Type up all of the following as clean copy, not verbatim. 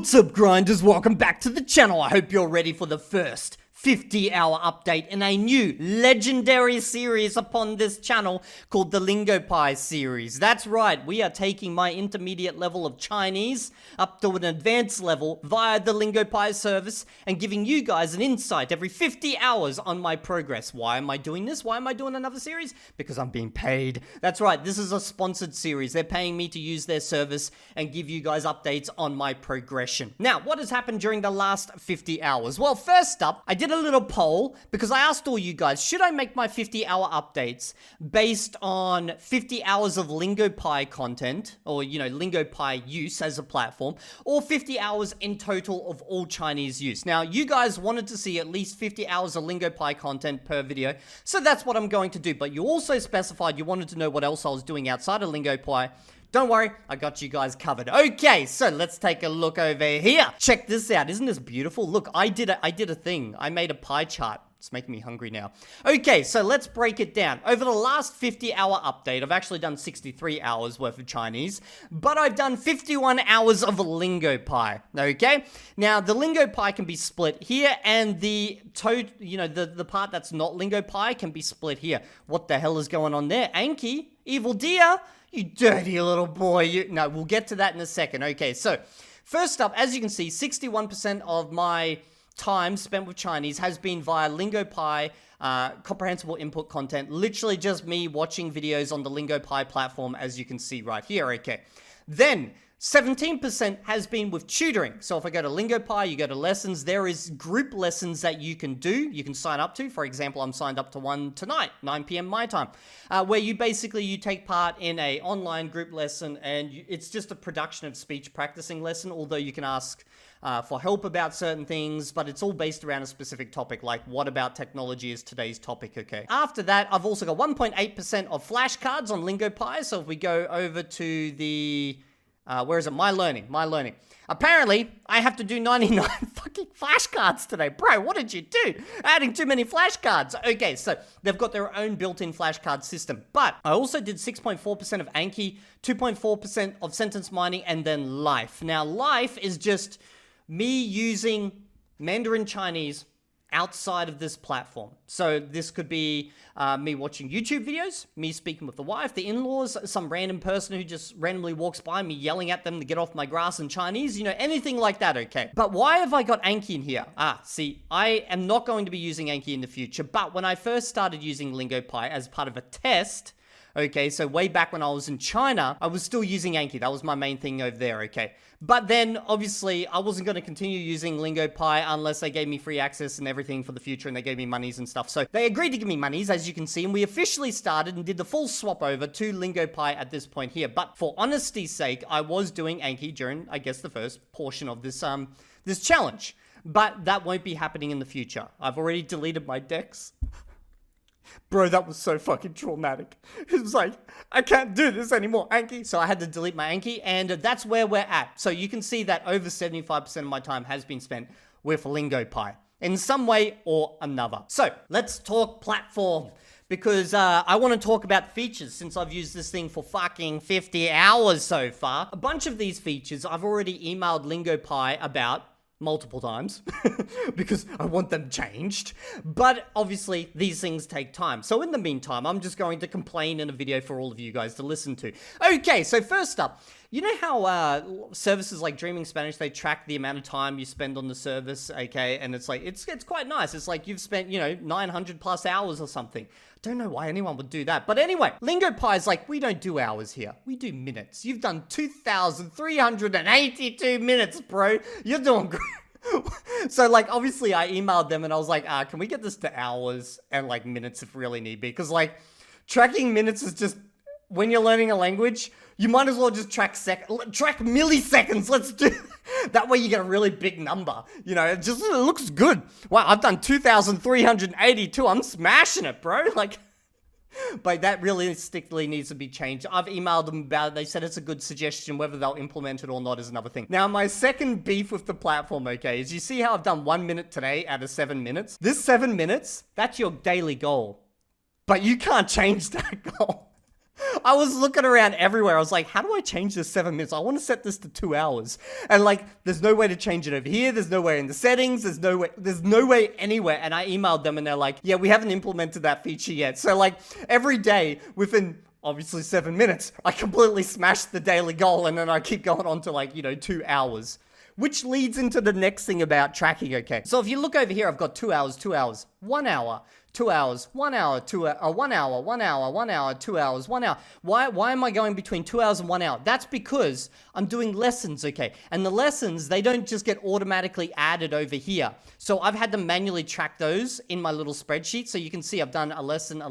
What's up, grinders? Welcome back to the channel. I hope you're ready for the first 50-hour update in a new legendary series upon this channel called the Lingopie series. That's right, we are taking my intermediate level of Chinese up to an advanced level via the Lingopie service and giving you guys an insight every 50 hours on my progress. Why am I doing this? Why am I doing another series? Because I'm being paid. That's right, this is a sponsored series. They're paying me to use their service and give you guys updates on my progression. Now, what has happened during the last 50 hours? Well, first up, I did a little poll because I asked all you guys, should I make my 50-hour updates based on 50 hours of Lingopie content, or, Lingopie use as a platform, or 50 hours in total of all Chinese use? Now, you guys wanted to see at least 50 hours of Lingopie content per video, so that's what I'm going to do. But you also specified you wanted to know what else I was doing outside of Lingopie. Don't worry, I got you guys covered. Okay, so let's take a look over here. Check this out. Isn't this beautiful? Look, I did a thing. I made a pie chart. It's making me hungry now. Okay, so let's break it down. Over the last 50-hour update, I've actually done 63 hours worth of Chinese, but I've done 51 hours of Lingopie, okay? Now, the Lingopie can be split here, and the part that's not Lingopie can be split here. What the hell is going on there? Anki? Evildea? You dirty little boy. No, we'll get to that in a second. Okay, so first up, as you can see, 61% of my time spent with Chinese has been via Lingopie comprehensible input content. Literally just me watching videos on the Lingopie platform, as you can see right here. Okay, then 17% has been with tutoring. So if I go to Lingopie, you go to lessons, there is group lessons that you can do, you can sign up to. For example, I'm signed up to one tonight, 9 p.m. my time, where you take part in a online group lesson, and it's just a production of speech practicing lesson, although you can ask for help about certain things, but it's all based around a specific topic, like what about technology is today's topic, okay? After that, I've also got 1.8% of flashcards on Lingopie. So if we go over to the where is it? My learning. Apparently, I have to do 99 fucking flashcards today. Bro, what did you do? Adding too many flashcards. Okay, so they've got their own built-in flashcard system. But I also did 6.4% of Anki, 2.4% of sentence mining, and then life. Now, life is just me using Mandarin Chinese outside of this platform. So this could be me watching YouTube videos, me speaking with the wife, the in-laws, some random person who just randomly walks by, me yelling at them to get off my grass in Chinese, anything like that, okay? But why have I got Anki in here? See, I am not going to be using Anki in the future, but when I first started using Lingopie as part of a test, okay, so way back when I was in China, I was still using Anki. That was my main thing over there, okay? But then, obviously, I wasn't going to continue using Lingopie unless they gave me free access and everything for the future, and they gave me monies and stuff. So they agreed to give me monies, as you can see, and we officially started and did the full swap over to Lingopie at this point here. But for honesty's sake, I was doing Anki during, I guess, the first portion of this this challenge. But that won't be happening in the future. I've already deleted my decks. Bro, that was so fucking traumatic. It was like, I can't do this anymore, Anki. So I had to delete my Anki, and that's where we're at. So you can see that over 75% of my time has been spent with Lingopie in some way or another. So let's talk platform, because I want to talk about features since I've used this thing for fucking 50 hours so far. A bunch of these features I've already emailed Lingopie about multiple times because I want them changed, but obviously these things take time. So in the meantime, I'm just going to complain in a video for all of you guys to listen to. Okay, so first up, you know how services like Dreaming Spanish, they track the amount of time you spend on the service, okay? And it's like, it's quite nice. It's like you've spent, 900 plus hours or something. I don't know why anyone would do that. But anyway, Lingopie is like, we don't do hours here. We do minutes. You've done 2,382 minutes, bro. You're doing great. So, obviously I emailed them and I was like, can we get this to hours and, minutes if really need be? Because, tracking minutes is just, when you're learning a language, you might as well just track milliseconds. Let's do that way you get a really big number. It looks good. Wow, I've done 2,382. I'm smashing it, bro. But that realistically needs to be changed. I've emailed them about it. They said it's a good suggestion. Whether they'll implement it or not is another thing. Now, my second beef with the platform, okay, is you see how I've done 1 minute today out of 7 minutes? This 7 minutes, that's your daily goal. But you can't change that goal. I was looking around everywhere. I was like, how do I change this 7 minutes? I want to set this to 2 hours. And like, there's no way to change it over here. There's no way in the settings. There's no way anywhere. And I emailed them and they're like, yeah, we haven't implemented that feature yet. So like every day within obviously 7 minutes, I completely smashed the daily goal. And then I keep going on to like, 2 hours, which leads into the next thing about tracking. Okay. So if you look over here, I've got 2 hours, 2 hours, 1 hour, 2 hours, 1 hour, 1 hour, 1 hour, 1 hour, 2 hours, 1 hour. Why am I going between 2 hours and 1 hour? That's because I'm doing lessons, okay? And the lessons, they don't just get automatically added over here. So I've had to manually track those in my little spreadsheet. So you can see I've done a lesson. Like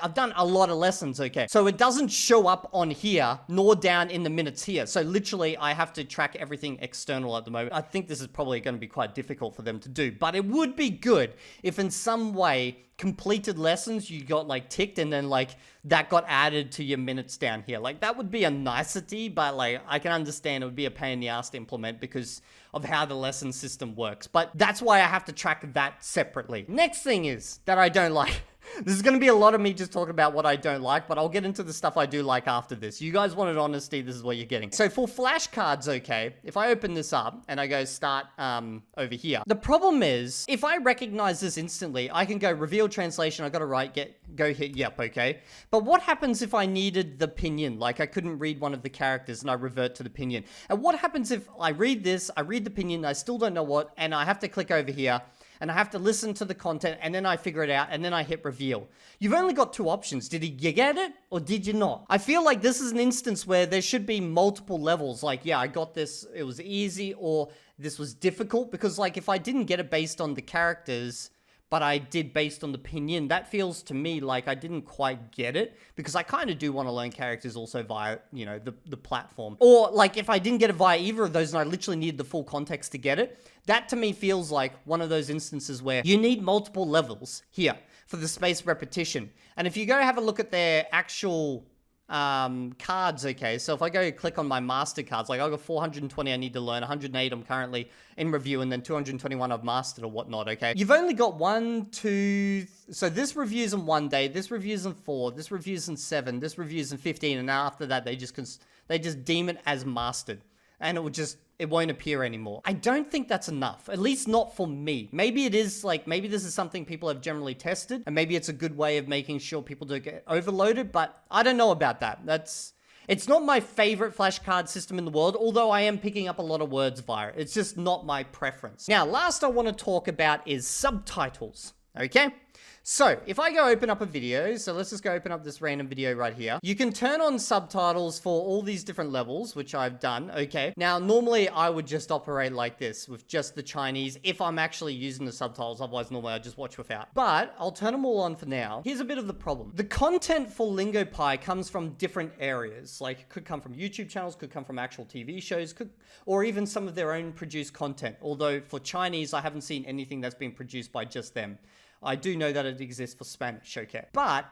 I've done a lot of lessons, okay? So it doesn't show up on here, nor down in the minutes here. So literally I have to track everything external at the moment. I think this is probably going to be quite difficult for them to do, but it would be good if in some way completed lessons you got like ticked and then like that got added to your minutes down here. Like that would be a nicety, but like I can understand it would be a pain in the ass to implement because of how the lesson system works. But that's why I have to track that separately. Next thing is that I don't like. This is going to be a lot of me just talking about what I don't like, but I'll get into the stuff I do like after this. You guys wanted honesty, this is what you're getting. So for flashcards, okay, if I open this up and I go start over here, the problem is if I recognize this instantly, I can go reveal translation, I got to write, go hit yep, okay. But what happens if I needed the pinyin? Like I couldn't read one of the characters and I revert to the pinyin. And what happens if I read this, I read the pinyin, I still don't know what, and I have to click over here, and I have to listen to the content, and then I figure it out, and then I hit reveal. You've only got two options. Did you get it, or did you not? I feel like this is an instance where there should be multiple levels. Like, yeah, I got this, it was easy, or this was difficult, because like, if I didn't get it based on the characters, but I did based on the pinyin, that feels to me like I didn't quite get it, because I kind of do want to learn characters also via, the platform. Or like if I didn't get it via either of those and I literally needed the full context to get it, that to me feels like one of those instances where you need multiple levels here for the spaced repetition. And if you go have a look at their actual cards, okay, so if I go click on my master cards, like I've got 420 I need to learn, 108 I'm currently in review, and then 221 I've mastered or whatnot, okay? You've only got 1, 2, so this review's in 1 day, this review's in 4, this review's in 7, this review's in 15, and now after that they just deem it as mastered, and it won't appear anymore. I don't think that's enough, at least not for me. Maybe it is, like, maybe this is something people have generally tested, and maybe it's a good way of making sure people don't get overloaded, but I don't know about that. It's not my favorite flashcard system in the world, although I am picking up a lot of words via it. It's just not my preference. Now, last I want to talk about is subtitles, okay? So, if I go open up a video, so let's just go open up this random video right here. You can turn on subtitles for all these different levels, which I've done, okay? Now, normally I would just operate like this with just the Chinese if I'm actually using the subtitles, otherwise normally I just watch without. But, I'll turn them all on for now. Here's a bit of the problem. The content for Lingopie comes from different areas. Like, it could come from YouTube channels, could come from actual TV shows, or even some of their own produced content. Although, for Chinese, I haven't seen anything that's been produced by just them. I do know that it exists for Spanish, okay? But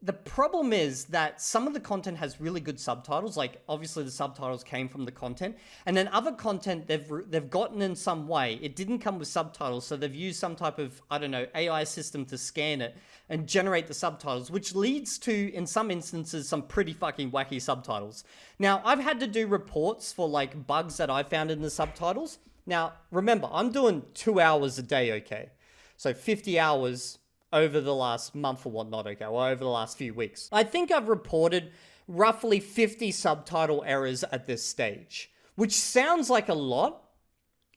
the problem is that some of the content has really good subtitles. Like, obviously the subtitles came from the content. And then other content they've gotten in some way. It didn't come with subtitles, so they've used some type of, I don't know, AI system to scan it and generate the subtitles, which leads to, in some instances, some pretty fucking wacky subtitles. Now, I've had to do reports for, like, bugs that I found in the subtitles. Now, remember, I'm doing 2 hours a day, okay? So 50 hours over the last month or whatnot, okay, or over the last few weeks. I think I've reported roughly 50 subtitle errors at this stage, which sounds like a lot,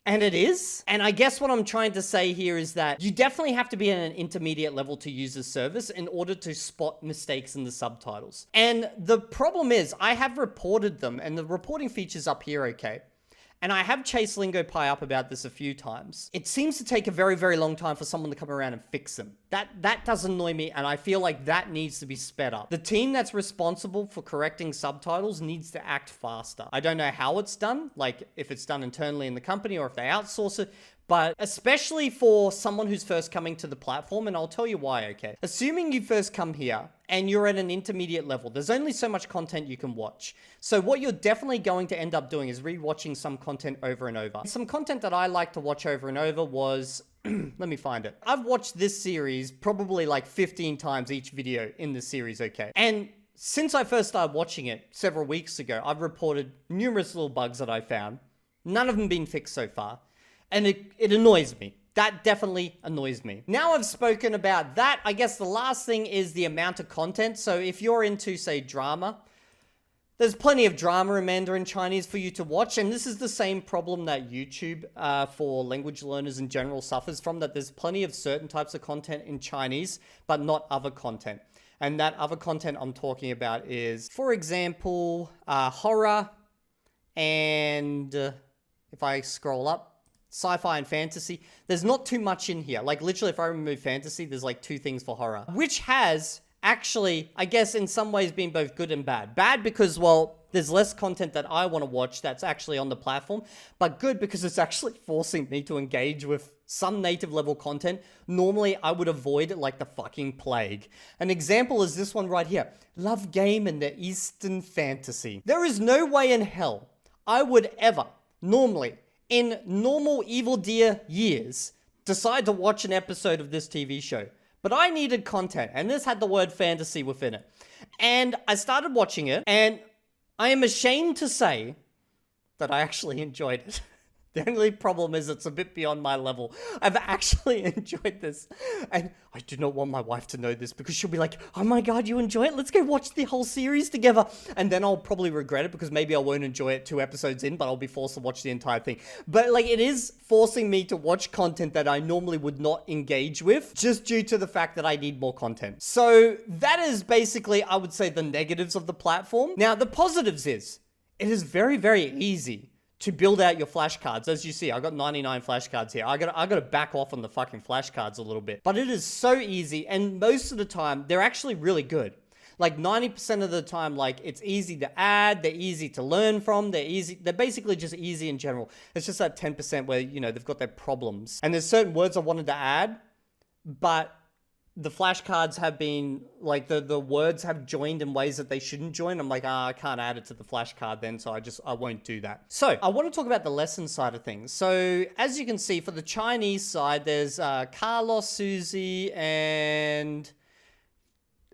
and it is. And I guess what I'm trying to say here is that you definitely have to be at an intermediate level to use this service in order to spot mistakes in the subtitles. And the problem is, I have reported them, and the reporting feature's up here, okay? And I have chased Lingopie up about this a few times. It seems to take a very, very long time for someone to come around and fix them. That does annoy me, and I feel like that needs to be sped up. The team that's responsible for correcting subtitles needs to act faster. I don't know how it's done, like if it's done internally in the company or if they outsource it, But especially for someone who's first coming to the platform, and I'll tell you why, okay? Assuming you first come here and you're at an intermediate level, there's only so much content you can watch. So what you're definitely going to end up doing is rewatching some content over and over. Some content that I like to watch over and over was, let me find it. I've watched this series probably like 15 times each video in the series, okay? And since I first started watching it several weeks ago, I've reported numerous little bugs that I found. None of them been fixed so far. And it annoys me. That definitely annoys me. Now I've spoken about that, I guess the last thing is the amount of content. So if you're into, say, drama, there's plenty of drama in Mandarin Chinese for you to watch. And this is the same problem that YouTube for language learners in general suffers from, that there's plenty of certain types of content in Chinese, but not other content. And that other content I'm talking about is, for example, horror and if I scroll up, sci-fi and fantasy. There's not too much in here. Like literally if I remove fantasy, there's like 2 things for horror, which has actually, I guess in some ways been both good and bad. Bad because, well, there's less content that I want to watch that's actually on the platform, but good because it's actually forcing me to engage with some native level content. Normally I would avoid it like the fucking plague. An example is this one right here. Love game in the Eastern fantasy. There is no way in hell I would ever, normally, in normal Evildea years, decide to watch an episode of this TV show. But I needed content, and this had the word fantasy within it. And I started watching it, and I am ashamed to say that I actually enjoyed it. The only problem is it's a bit beyond my level. I've actually enjoyed this. And I do not want my wife to know this because she'll be like, oh my god, you enjoy it? Let's go watch the whole series together. And then I'll probably regret it because maybe I won't enjoy it 2 episodes in, but I'll be forced to watch the entire thing. But like, it is forcing me to watch content that I normally would not engage with just due to the fact that I need more content. So that is basically, I would say, the negatives of the platform. Now, the positives is, it is very, very easy to build out your flashcards. As you see, I got 99 flashcards here. I gotta back off on the fucking flashcards a little bit. But it is so easy, and most of the time, they're actually really good. Like 90% of the time, like it's easy to add, they're easy to learn from, they're basically just easy in general. It's just that 10% where, you know, they've got their problems. And there's certain words I wanted to add, but the flashcards have been, like, the words have joined in ways that they shouldn't join. I'm like, I can't add it to the flashcard then, so I won't do that. So, I want to talk about the lesson side of things. So, as you can see, for the Chinese side, there's Carlos, Susie, and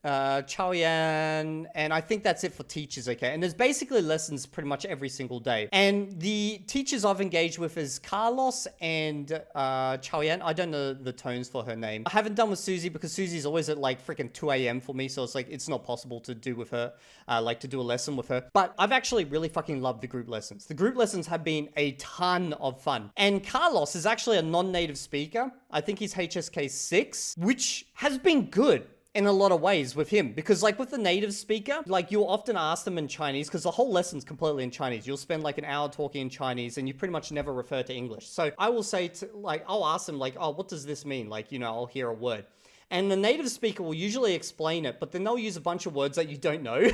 Chaoyan, and I think that's it for teachers, okay? And there's basically lessons pretty much every single day. And the teachers I've engaged with is Carlos and Chaoyan. I don't know the tones for her name. I haven't done with Susie because Susie's always at like freaking 2 a.m. for me, so it's like, it's not possible to do with her, like to do a lesson with her. But I've actually really fucking loved the group lessons. The group lessons have been a ton of fun. And Carlos is actually a non-native speaker. I think he's HSK 6, which has been good in a lot of ways with him, because like with the native speaker, like you'll often ask them in Chinese because the whole lesson's completely in Chinese. You'll spend like an hour talking in Chinese and you pretty much never refer to English. So I will say to, like, I'll ask them like, oh, what does this mean? Like, you know, I'll hear a word. And the native speaker will usually explain it, but then they'll use a bunch of words that you don't know.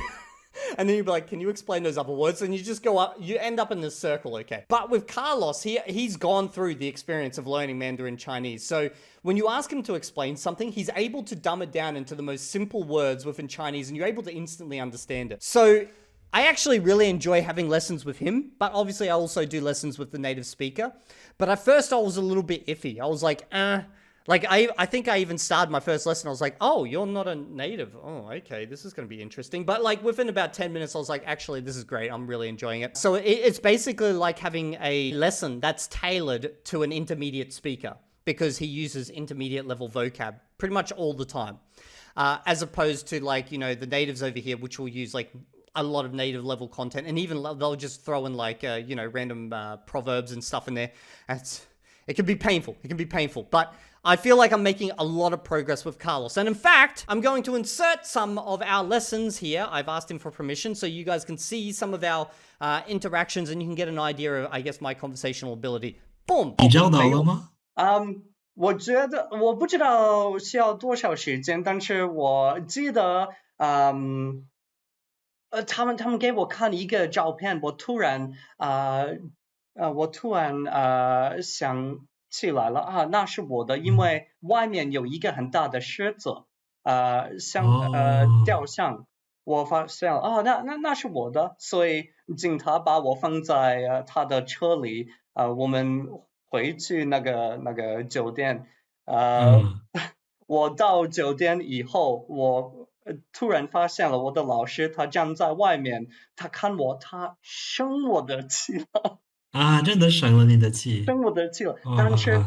And then you'll be like, can you explain those other words? And you just go up, you end up in this circle, okay? But with Carlos, he's gone through the experience of learning Mandarin Chinese. So when you ask him to explain something, he's able to dumb it down into the most simple words within Chinese, and you're able to instantly understand it. So I actually really enjoy having lessons with him, but obviously I also do lessons with the native speaker. But at first I was a little bit iffy. I was like, Like, I think I even started my first lesson. I was like, oh, you're not a native. Oh, okay, this is going to be interesting. But, like, within about 10 minutes, I was like, actually, this is great. I'm really enjoying it. So it's basically like having a lesson that's tailored to an intermediate speaker because he uses intermediate level vocab pretty much all the time. As opposed to, like, you know, the natives over here, which will use, like, a lot of native level content. And even they'll just throw in, like, you know, random proverbs and stuff in there. It can be painful. It can be painful. But I feel like I'm making a lot of progress with Carlos. And in fact, I'm going to insert some of our lessons here. I've asked him for permission so you guys can see some of our interactions and you can get an idea of, I guess, my conversational ability. Boom! 你找到了吗？我觉得我不知道需要多少时间，但是我记得，他们给我看一个照片，我突然想起来了啊，那是我的，因为外面有一个很大的狮子，雕像，我发现啊，那是我的，所以警察把我放在他的车里，我们回去那个酒店，我到酒店以后，我突然发现了我的老师，他站在外面，他看我，他生我的气了。啊，真的生了你的气。生我的气了，但是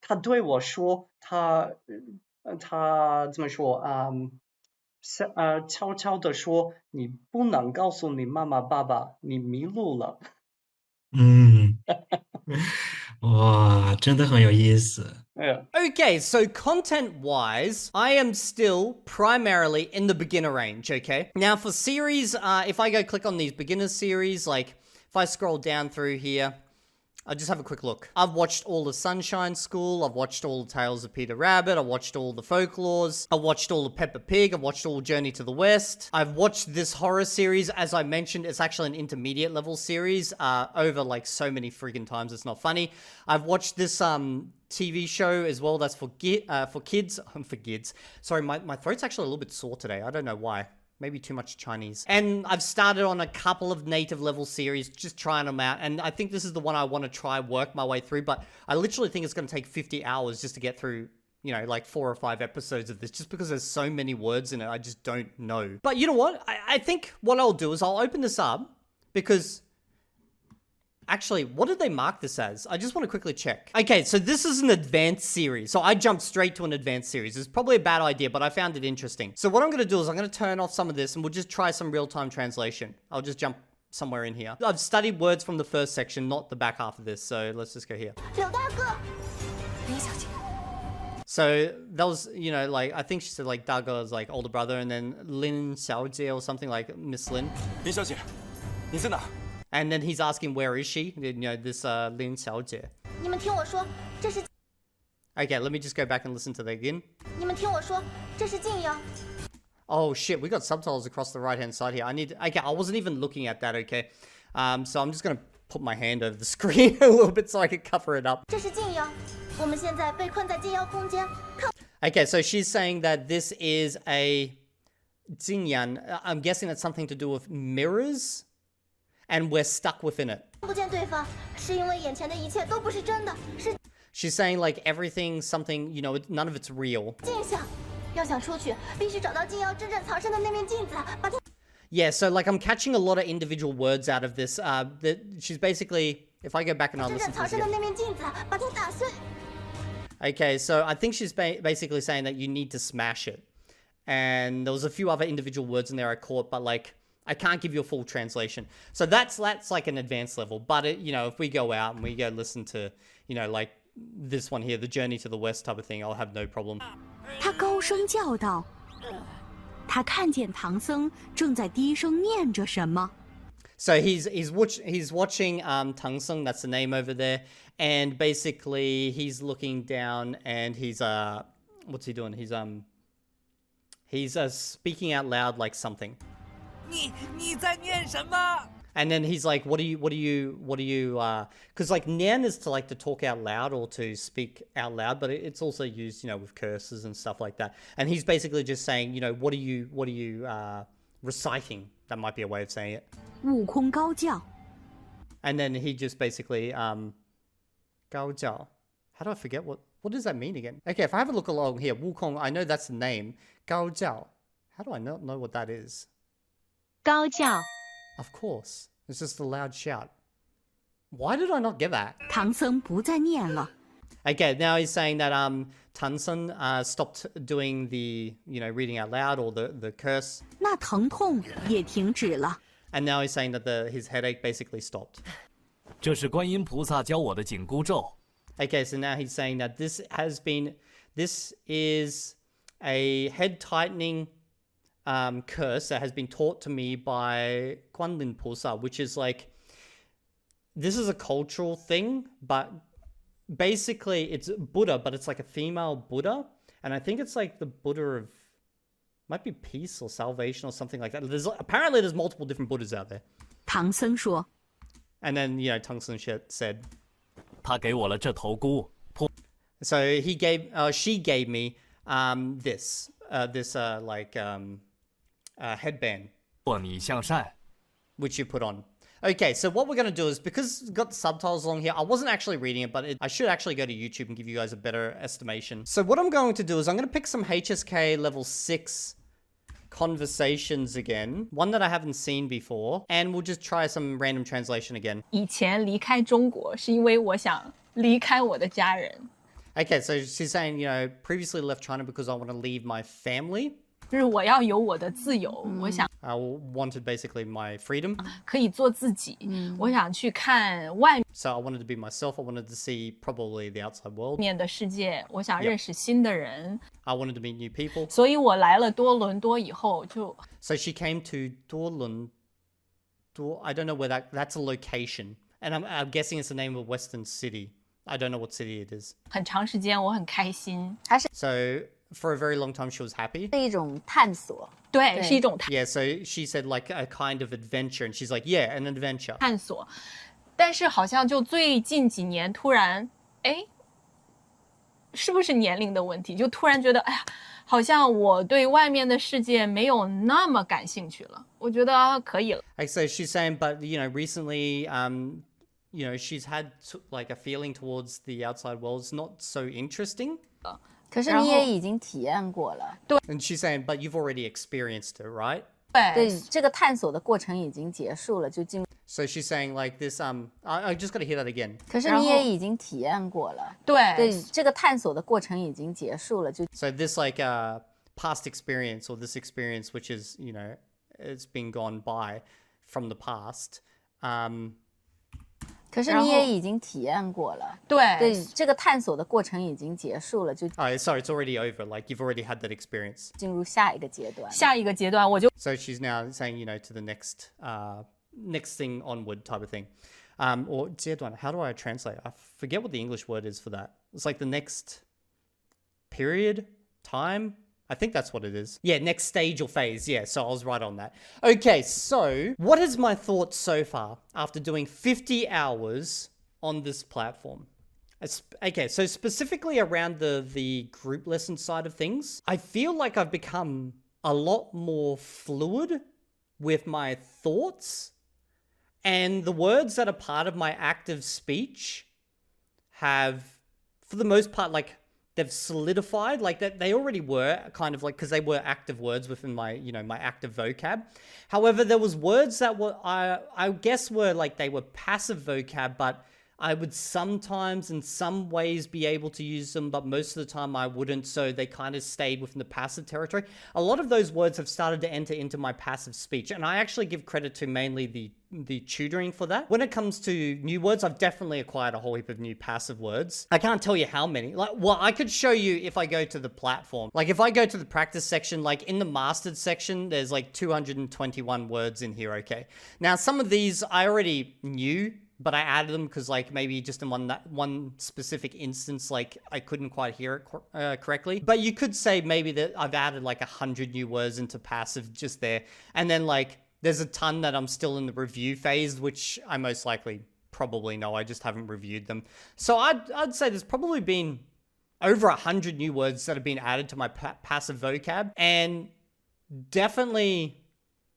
他对我说，他怎么说啊？悄悄的说，你不能告诉你妈妈爸爸你迷路了。哇，真的很有意思。Okay, so content-wise, I am still primarily in the beginner range, okay? Now for series, if I go click on these beginner series, like if I scroll down through here, I'll just have a quick look. I've watched all the Sunshine School, I've watched all the Tales of Peter Rabbit, I've watched all the Folklores, I've watched all the Peppa Pig, I've watched all Journey to the West. I've watched this horror series, as I mentioned, it's actually an intermediate level series, over like so many freaking times, it's not funny. I've watched this TV show as well that's for kids. Sorry, my throat's actually a little bit sore today, I don't know why. Maybe too much Chinese. And I've started on a couple of native level series, just trying them out. And I think this is the one I want to try work my way through. But I literally think it's going to take 50 hours just to get through, you know, like 4 or 5 episodes of this. Just because there's so many words in it, I just don't know. But you know what? I think what I'll do is I'll open this up because... Actually, what did they mark this as? I just want to quickly check. Okay, so this is an advanced series. So I jumped straight to an advanced series. It's probably a bad idea, but I found it interesting. So what I'm going to do is I'm going to turn off some of this and we'll just try some real-time translation. I'll just jump somewhere in here. I've studied words from the first section, not the back half of this. So let's just go here. So that was, you know, like, I think she said like Daga's like older brother and then Lin Xiaojie or something like Miss Lin. Lin Xiaojie, 你在哪? And then he's asking, where is she? You know, this Lin Xiaojie. Okay, let me just go back and listen to that again. Oh shit, we got subtitles across the right-hand side here. Okay, I wasn't even looking at that, okay. So I'm just gonna put my hand over the screen a little bit so I can cover it up. Okay, so she's saying that this is a Jingyan. I'm guessing it's something to do with mirrors. And we're stuck within it. She's saying like everything, something, you know, none of it's real. Yeah, so like I'm catching a lot of individual words out of this. She's basically, if I go back and I'll listen to this again. Okay, so I think she's basically saying that you need to smash it. And there was a few other individual words in there I caught, but like, I can't give you a full translation. So that's like an advanced level. But, you know, if we go out and we go listen to, you know, like this one here, the Journey to the West type of thing, I'll have no problem. 他高声叫道，他看见唐僧正在低声念着什么。 So he's watching Tang Sung, that's the name over there. And basically he's looking down and he's, what's he doing? He's speaking out loud like something. 你在念什么? And then he's like, what do you, because like nian is to like to talk out loud or to speak out loud, but it's also used, you know, with curses and stuff like that. And he's basically just saying, you know, what are you reciting? That might be a way of saying it. 悟空高叫. And then he just basically, 高叫. How do I forget what does that mean again? Okay, if I have a look along here, Wukong, I know that's the name. 高叫. How do I not know what that is? 高叫. Of course. It's just a loud shout. Why did I not get that? 唐僧不再念了. Okay, now he's saying that Tansen stopped doing the, you know, reading out loud or the curse. 那疼痛也停止了. And now he's saying that his headache basically stopped. 这是观音菩萨教我的紧箍咒. Okay, so now he's saying that this is a head tightening curse that has been taught to me by Guanlin Pusa, which is like, this is a cultural thing, but basically it's Buddha, but it's like a female Buddha. And I think it's like the Buddha of, might be peace or salvation or something like that. Apparently there's multiple different Buddhas out there. 唐僧说. And then, you know, Tungsten said, 他给我了这头箍， So she gave me this headband 做你向善。 which you put on. Okay, so what we're going to do is, because it's got the subtitles along here, I wasn't actually reading it, but I should actually go to YouTube and give you guys a better estimation. So what I'm going to do is I'm going to pick some HSK level 6 conversations again, one that I haven't seen before, and we'll just try some random translation again. 以前离开中国是因为我想离开我的家人， Okay, so she's saying, previously left China because I want to leave my family. 就是我要有我的自由，我想 I wanted basically my freedom. 可以做自己，我想去看外 So I wanted to be myself. I wanted to see probably the outside world. 面的世界，我想认识新的人， I wanted to meet new people. 所以我来了多伦多以后就 So she came to Dorlund. I don't know where that's a location. And I'm guessing it's the name of a Western city. I don't know what city it is. 很长时间，我很开心。 So for a very long time, she was happy. 是一种探索。对，是一种 Yeah, so she said like a kind of adventure. And she's like, yeah, an adventure. 探索，但是好像就最近几年突然，哎，是不是年龄的问题？就突然觉得，哎呀，好像我对外面的世界没有那么感兴趣了。我觉得可以了。 Like, so she's saying, but recently, she's had like a feeling towards the outside world. It's not so interesting. 可是你也已经体验过了， And she's saying, but you've already experienced it, right? 对，这个探索的过程已经结束了，就进入。 So she's saying like this. I just got to hear that again. 可是你也已经体验过了，对，对，这个探索的过程已经结束了，就 So this like past experience or this experience, which is it's been gone by from the past. 可是你也已经体验过了，对，对，这个探索的过程已经结束了，就 Sorry, it's already over. Like you've already had that experience. 进入下一个阶段。下一个阶段我就 So she's now saying, to the next thing onward type of thing. Or 阶段, how do I translate? I forget what the English word is for that. It's like the next period, time. I think that's what it is. Yeah, next stage or phase. Yeah, so I was right on that. Okay, so what is my thoughts so far after doing 50 hours on this platform? Okay, so specifically around the group lesson side of things, I feel like I've become a lot more fluid with my thoughts, and the words that are part of my active speech have, for the most part, like they've solidified, like that they already were kind of like, because they were active words within my, my active vocab. However, there was words that were, I guess were like, they were passive vocab, but I would sometimes in some ways be able to use them, but most of the time I wouldn't, so they kind of stayed within the passive territory. A lot of those words have started to enter into my passive speech, and I actually give credit to mainly the tutoring for that. When it comes to new words, I've definitely acquired a whole heap of new passive words. I can't tell you how many. Like, well, I could show you if I go to the platform. Like, if I go to the practice section, like in the mastered section, there's like 221 words in here, okay? Now, some of these I already knew, but I added them because like maybe just in one specific instance, like I couldn't quite hear it correctly. But you could say maybe that I've added like 100 new words into passive just there. And then like there's a ton that I'm still in the review phase, which I most likely probably know. I just haven't reviewed them. So I'd say there's probably been over 100 new words that have been added to my passive vocab, and definitely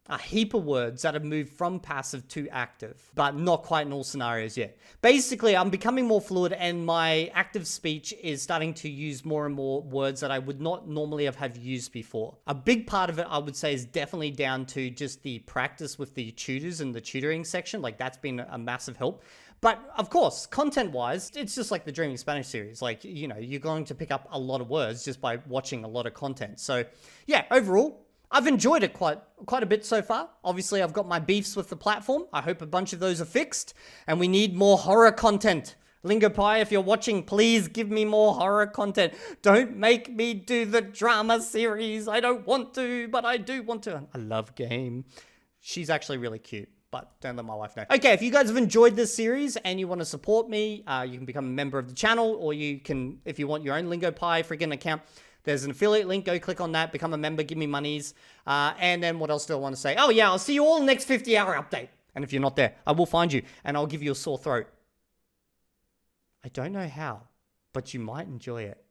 a heap of words that have moved from passive to active, but not quite in all scenarios yet. Basically, I'm becoming more fluid, and my active speech is starting to use more and more words that I would not normally have used before. A big part of it, I would say, is definitely down to just the practice with the tutors and the tutoring section. Like, that's been a massive help. But of course, content-wise, it's just like the Dreaming Spanish series. Like, you're going to pick up a lot of words just by watching a lot of content. So yeah, overall, I've enjoyed it quite a bit so far. Obviously, I've got my beefs with the platform. I hope a bunch of those are fixed, and we need more horror content. Lingopie, if you're watching, please give me more horror content. Don't make me do the drama series. I don't want to, but I do want to. I love Game. She's actually really cute, but don't let my wife know. Okay, if you guys have enjoyed this series and you want to support me, you can become a member of the channel, or you can, if you want your own Lingopie freaking account, there's an affiliate link. Go click on that, become a member, give me monies. And then what else do I want to say? Oh yeah, I'll see you all in the next 50-hour update. And if you're not there, I will find you and I'll give you a sore throat. I don't know how, but you might enjoy it.